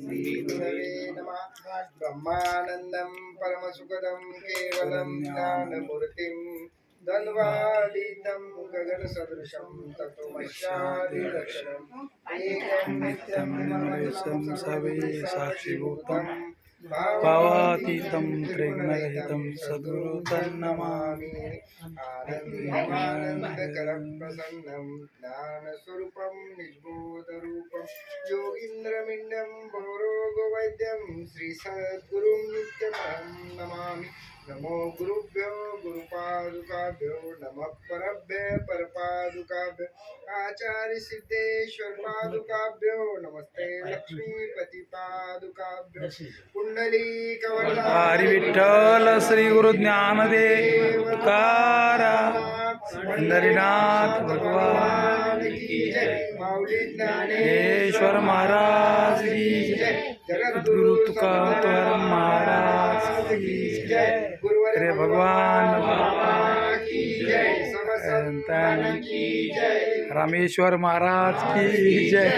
श्रीगुरवे नमः। ब्रह्मानन्दं परमसुखदं केवलं ज्ञानमूर्तिं द्वन्द्वातीतं गगनसदृशं तत्त्वमस्यादिलक्षणम् एकं नित्यं निर्मलेशं सवे साक्षिभूतं भावातीतं प्रज्ञरहितं सद्गुरुं नमामि। आनन्दमानन्दकरं प्रसन्नं ज्ञानस्वरूपं निजबोधरूपं योगीन्द्रमिण्डं भवरोगवैद्यं श्रीसद्गुरुं नित्यमहं नमामि। नमो गुरुभ्यो गुरुपादुकाभ्यो नमः परभ्य परपादुकाभ्यो आचार्य सिद्धेश्वर पादुकाभ्यो नमस्ते लक्ष्मीपति पादुकाभ्यो कुंडलीकवल्लभ हरी विठ्ठल श्री गुरु ज्ञानदेव तुकाराम पंढरीनाथ भगवान की जय। माऊली ज्ञानेश्वर महाराज की जय। जगद्गुरु तुकाराम महाराज की जय। अरे भगवान की जय। समस्त संतान की जय। रामेश्वर महाराज की जय।